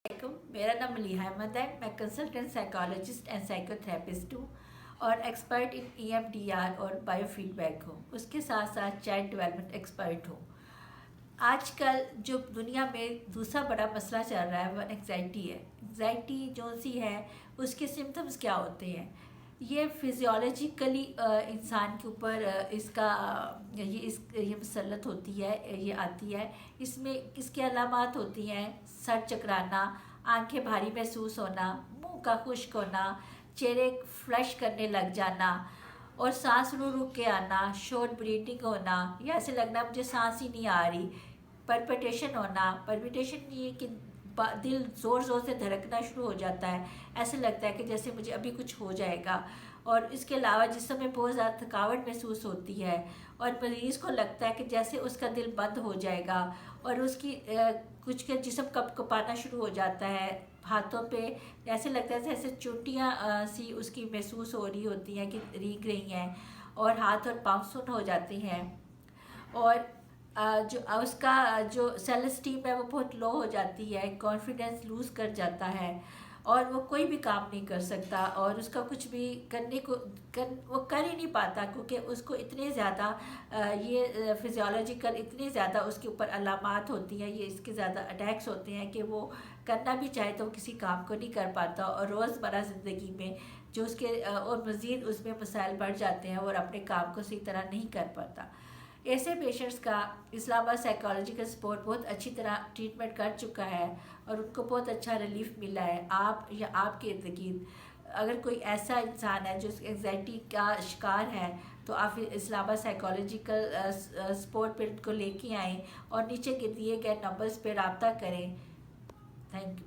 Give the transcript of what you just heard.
मेरा नाम मलीहा अहमद है। मैं कंसल्टेंट साइकोलॉजिस्ट एंड साइकोथेरेपिस्ट हूँ और एक्सपर्ट इन EMDR और बायोफीडबैक हूँ। उसके साथ साथ चाइल्ड डेवलपमेंट एक्सपर्ट हूँ। आजकल जो दुनिया में दूसरा बड़ा मसला चल रहा है वो एंग्जाइटी है। एंग्जाइटी जो सी है उसके सिम्टम्स क्या होते हैं, ये फिजियोलॉजिकली इंसान के ऊपर ये मुसलत होती है, ये आती है। इसमें किसके अलामात होती हैं? सर चकराना, आंखें भारी महसूस होना, मुंह का खुश्क होना, चेहरे फ्लश करने लग जाना और सांस रुक रुक के आना, शॉर्ट ब्रीथिंग होना या ऐसे लगना मुझे सांस ही नहीं आ रही, परपिटेशन होना। परपिटेशन ये कि दिल ज़ोर ज़ोर से धड़कना शुरू हो जाता है, ऐसे लगता है कि जैसे मुझे अभी कुछ हो जाएगा। और इसके अलावा जिस्म में बहुत ज़्यादा थकावट महसूस होती है और मरीज़ को लगता है कि जैसे उसका दिल बंद हो जाएगा और उसकी कुछ के जिस्म कँपाना शुरू हो जाता है। हाथों पे ऐसे लगता है जैसे चोटियाँ सी उसकी महसूस हो रही होती हैं कि रीग रही हैं और हाथ और पाँव सुन्न हो जाते हैं। और जो उसका जो सेल्फ एस्टीम है वो बहुत लो हो जाती है, कॉन्फिडेंस लूज़ कर जाता है और वो कोई भी काम नहीं कर सकता और उसका कुछ भी वो कर ही नहीं पाता, क्योंकि उसको इतने ज़्यादा ये फिजियोलॉजिकल इतनी ज़्यादा उसके ऊपर अलामात होती हैं, ये इसके ज़्यादा अटैक्स होते हैं कि वो करना भी चाहे तो किसी काम को नहीं कर पाता और रोज़मर्रा ज़िंदगी में जो उसके और मज़ीद उसमें मसाइल बढ़ जाते हैं और अपने काम को सही तरह नहीं कर पाता। ऐसे पेशेंट्स का इस्लामाबाद साइकोलॉजिकल सपोर्ट बहुत अच्छी तरह ट्रीटमेंट कर चुका है और उनको बहुत अच्छा रिलीफ मिला है। आप या आपके इर्द गिर्द अगर कोई ऐसा इंसान है जो एंग्जाइटी का शिकार है तो आप इस्लामाबाद साइकोलॉजिकल सपोर्ट पर उनको लेके आएँ और नीचे के दिए गए नंबर्स पर रब्ता करें। Thank you.